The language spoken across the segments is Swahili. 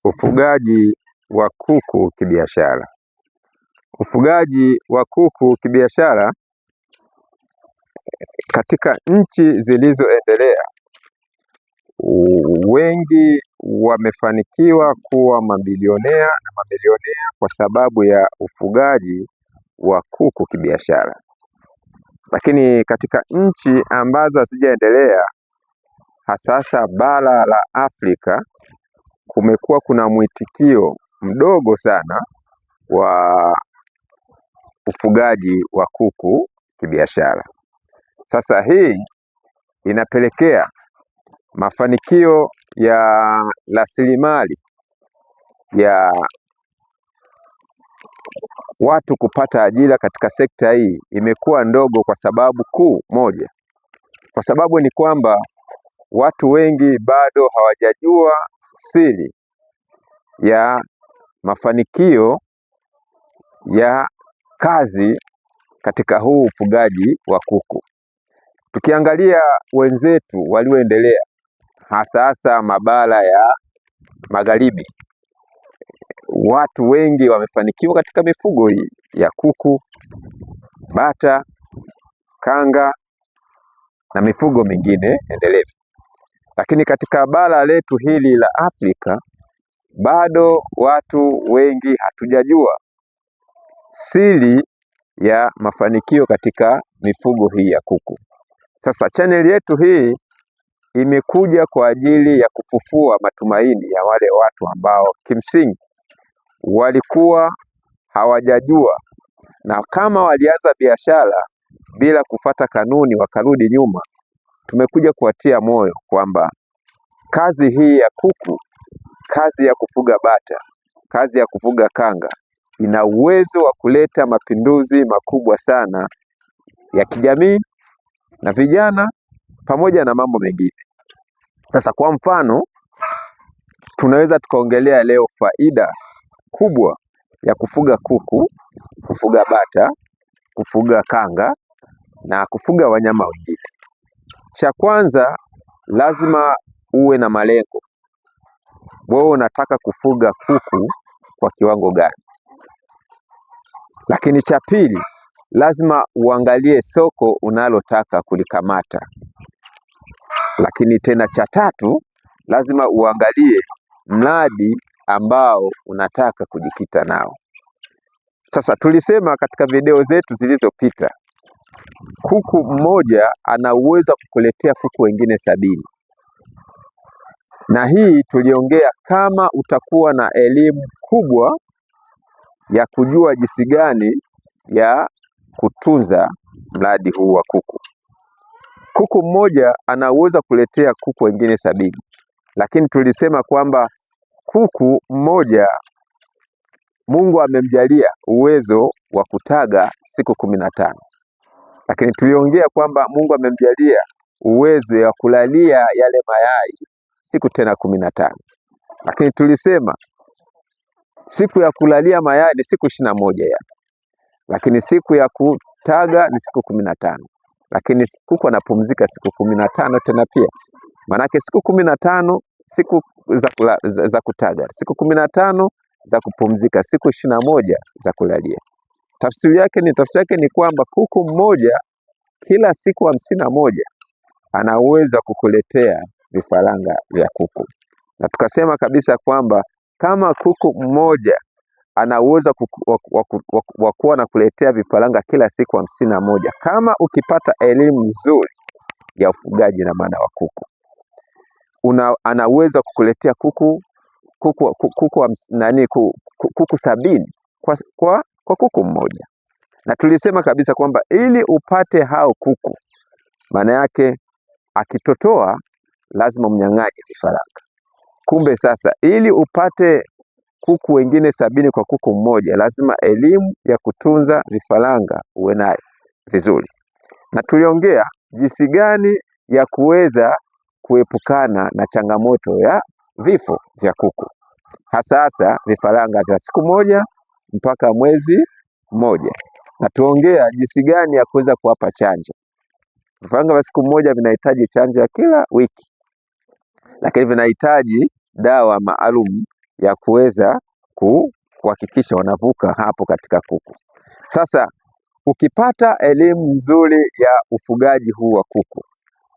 Ufugaji wa kuku kibiashara. Ufugaji wa kuku kibiashara katika nchi zilizoendelea, wengi wamefanikiwa kuwa mabilionea na mabilionea kwa sababu ya ufugaji wa kuku kibiashara. Lakini katika nchi ambazo hazijaendelea, hasa bara la Afrika, kumekuwa kuna mwitikio mdogo sana wa ufugaji wa kuku kibiashara. Sasa hii inapelekea mafanikio ya rasilimali ya watu kupata ajira katika sekta hii imekuwa ndogo kwa sababu kuu moja. Kwa sababu ni kwamba watu wengi bado hawajajua siri ya mafanikio ya kazi katika huu ufugaji wa kuku. Tukiangalia wenzetu walioendelea, hasa mabara ya magharibi, watu wengi wamefanikiwa katika mifugo hii ya kuku, bata, kanga na mifugo mingine endelevu. Lakini katika bara letu hili la Afrika, bado watu wengi hatujajua siri ya mafanikio katika mifugo hii ya kuku. Sasa chaneli yetu hii imekuja kwa ajili ya kufufua matumaini ya wale watu ambao kimsingi walikuwa hawajajua, na kama walianza biashara bila kufata kanuni wakarudi nyuma. Tumekuja kuwatia moyo kwamba kazi hii ya kuku, kazi ya kufuga bata, kazi ya kufuga kanga ina uwezo wa kuleta mapinduzi makubwa sana ya kijamii na vijana pamoja na mambo mengine. Sasa kwa mfano, tunaweza tukaongelea leo faida kubwa ya kufuga kuku, kufuga bata, kufuga kanga na kufuga wanyama wengine. Cha kwanza, lazima uwe na malengo. Wewe unataka kufuga kuku kwa kiwango gani? Lakini cha pili, lazima uangalie soko unalotaka kulikamata. Lakini tena cha tatu, lazima uangalie mradi ambao unataka kujikita nao. Sasa tulisema katika video zetu zilizopita, kuku mmoja ana uwezo wa kukuletea kuku wengine 70. Na hii tuliongea kama utakuwa na elimu kubwa ya kujua jinsi gani ya kutunza mradi huu wa kuku. Kuku mmoja ana uwezo kuletea kuku wengine 70. Lakini tulisema kwamba kuku mmoja Mungu amemjalia uwezo wa kutaga siku 15. Lakini tuliongea kwamba Mungu amemjalia uwezo wa kulalia yale mayai siku tena 15. Lakini tulisema siku ya kulalia mayai ni siku 21 ya. Lakini siku ya kutaga ni siku 15. Lakini kuku anapumzika siku 15 tena pia. Manake siku 15 siku za kutaga, siku 15 za kupumzika, siku 21 za kulalia. Tafsiri yake ni kwamba kuku mmoja kila siku 51 ana uwezo wa kukuletea vifaranga vya kuku. Na tukasema kabisa kwamba kama kuku mmoja ana uwezo wa kuwa na kuletea vifaranga kila siku 51, kama ukipata elimu nzuri ya ufugaji na maana wa kuku, ana uwezo wa kukuletea kuku 70 kwa kuku mmoja. Na tulisema kabisa kwamba ili upate hao kuku, maana yake akitotoa lazima mnyang'anye vifaranga. Kumbe sasa ili upate kuku wengine 70 kwa kuku mmoja, lazima elimu ya kutunza vifaranga uwe nayo vizuri. Na tuliongea jinsi gani ya kuweza kuepukana na changamoto ya vifo vya kuku, hasa vifaranga vya siku 1 mpaka mwezi 1. Na tuongea jinsi gani ya kuweza kuwapa chanjo. Vifaranga vya siku 1 vinahitaji chanjo ya kila wiki, lakini vinahitaji dawa maalum ya kuweza kuhakikisha wanavuka hapo katika kuku. Sasa ukipata elimu nzuri ya ufugaji huu wa kuku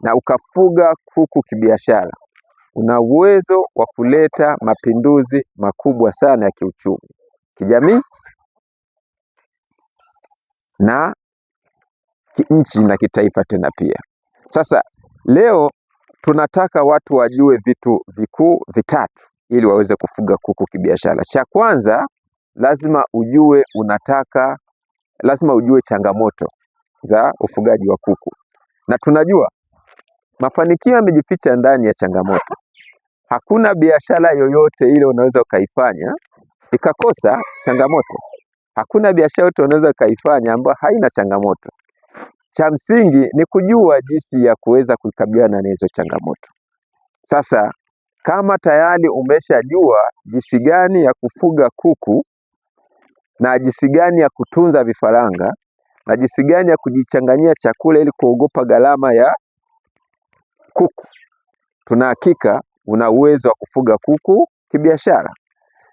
na ukafuga kuku kibiashara, una uwezo wa kuleta mapinduzi makubwa sana ya kiuchumi, kijamii na nchi na kitaifa tena pia. Sasa leo tunataka watu wajue vitu vikuu vitatu ili waweze kufuga kuku kibiashara. Cha kwanza, lazima ujue changamoto za ufugaji wa kuku, na tunajua mafanikio yamejificha ndani ya changamoto. Hakuna biashara yoyote ile unaweza ukaifanya ikakosa changamoto. Hakuna biashara yote unaweza ukaifanya ambayo haina changamoto. Cha msingi ni kujua jinsi ya kuweza kukabiliana na hizo changamoto. Sasa kama tayari umeshajua jinsi gani ya kufuga kuku na jinsi gani ya kutunza vifaranga na jinsi gani ya kujichanganyia chakula ili kuogopa gharama ya kuku, tuna hakika una uwezo wa kufuga kuku kibiashara.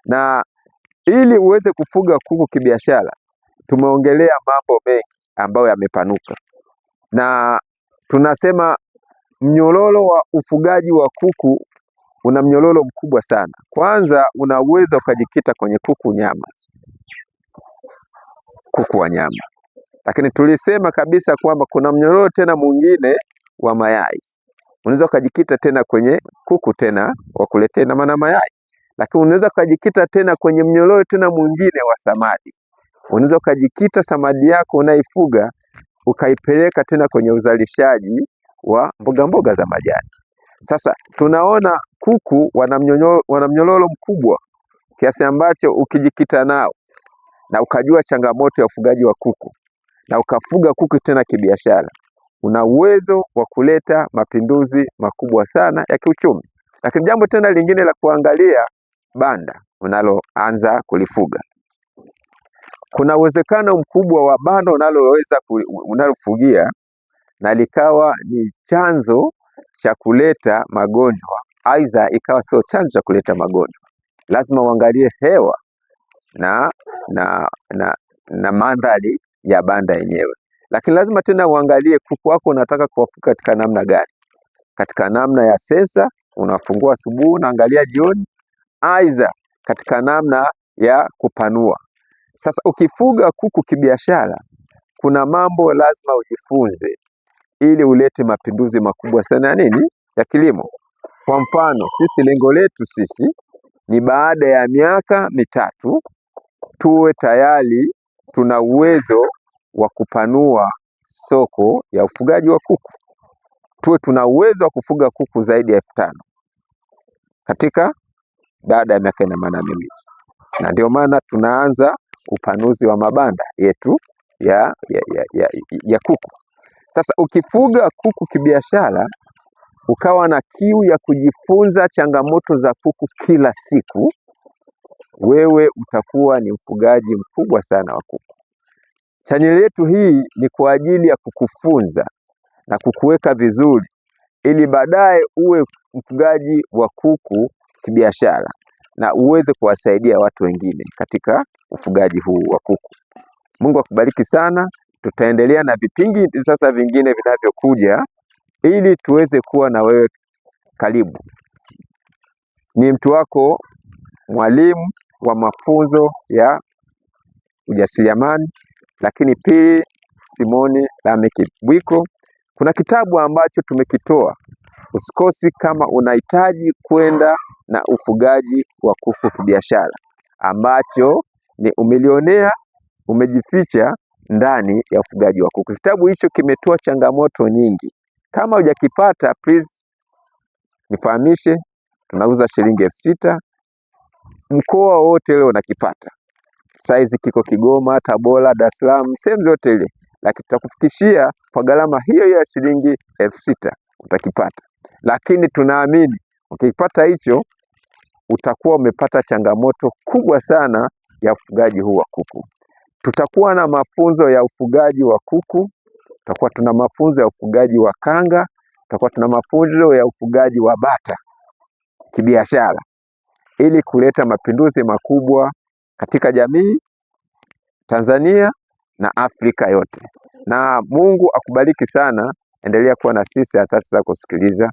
Na ili uweze kufuga kuku kibiashara, tumeongelea mambo mengi ambayo yamepanuka, na tunasema mnyororo wa ufugaji wa kuku una mnyororo mkubwa sana. Kwanza, una uwezo ukajikita kwenye kuku nyama, kuku wa nyama, lakini tulisema kabisa kwamba kuna mnyororo tena mwingine wa mayai. Unaweza ukajikita tena kwenye kuku tena wa kuletea na maana mayai, lakini unaweza ukajikita tena kwenye mnyororo tena mwingine wa samadi. Unaweza ukajikita samadi yako unaifuga ukaipeleka tena kwenye uzalishaji wa mboga za majani. Sasa tunaona kuku wana mnyororo mkubwa kiasi ambacho ukijikita nao na ukajua changamoto ya ufugaji wa kuku na ukafuga kuku tena kibiashara, una uwezo wa kuleta mapinduzi makubwa sana ya kiuchumi. Lakini jambo tena lingine la kuangalia, banda unaloanza kulifuga. Kuna uwezekano mkubwa wa banda unalofugia na likawa ni chanzo cha kuleta magonjwa, aidha ikawa sio chanzo cha kuleta magonjwa. Lazima uangalie hewa na mandhari ya banda yenyewe. Lakini lazima tena uangalie kuku wako unataka kuwafuga katika namna gani. Katika namna ya sensa, unafungua asubuhi unaangalia jioni, aidha katika namna ya kupanua. Sasa ukifuga kuku kibiashara, kuna mambo lazima ujifunze ili ulete mapinduzi makubwa sana ya nini? Ya kilimo. Kwa mfano, lengo letu ni baada ya miaka mitatu tuwe tayari tuna uwezo wa kupanua soko ya ufugaji wa kuku. Tuwe tuna uwezo wa kufuga kuku zaidi ya 5,000 katika baada ya miaka 82. Na ndio maana tunaanza upanuzi wa mabanda yetu ya kuku. Sasa ukifuga kuku kibiashara, ukawa na kiu ya kujifunza changamoto za kuku kila siku, wewe utakuwa ni mfugaji mkubwa sana wa kuku. Chaneli yetu hii ni kwa ajili ya kukufunza na kukuweka vizuri ili baadaye uwe mfugaji wa kuku kibiashara na uweze kuwasaidia watu wengine katika ufugaji huu wa kuku. Mungu akubariki sana. Tutaendelea na vipindi sasa vingine vinavyokuja ili tuweze kuwa na wewe karibu. Ni mtu wako, mwalimu wa mafunzo ya ujasiriamali, lakini pili Simoni Lameck Bwiko. Kuna kitabu ambacho tumekitoa, usikosi kama unahitaji kwenda na ufugaji wa kuku kibiashara, ambacho ni umilionea umejificha ndani ya ufugaji wa kuku. Kitabu hicho kimetoa changamoto nyingi. Kama hujakipata, please nifahamishe. Tunauza shilingi 6,000. Mkoa wote leo unakipata. Size kiko Kigoma, Tabora, Dar es Salaam, sehemu zote ile. Lakini tutakufikishia kwa gharama hiyo ya shilingi 6,000 utakipata. Lakini tunaamini ukipata hicho utakuwa umepata changamoto kubwa sana ya ufugaji huu wa kuku. Tutakuwa na mafunzo ya ufugaji wa kuku, tutakuwa tuna mafunzo ya ufugaji wa kanga, tutakuwa tuna mafunzo ya ufugaji wa bata kibiashara. ili kuleta mapinduzi makubwa katika jamii Tanzania na Afrika yote. Na Mungu akubariki sana, endelea kuwa na sisi, asante za kusikiliza.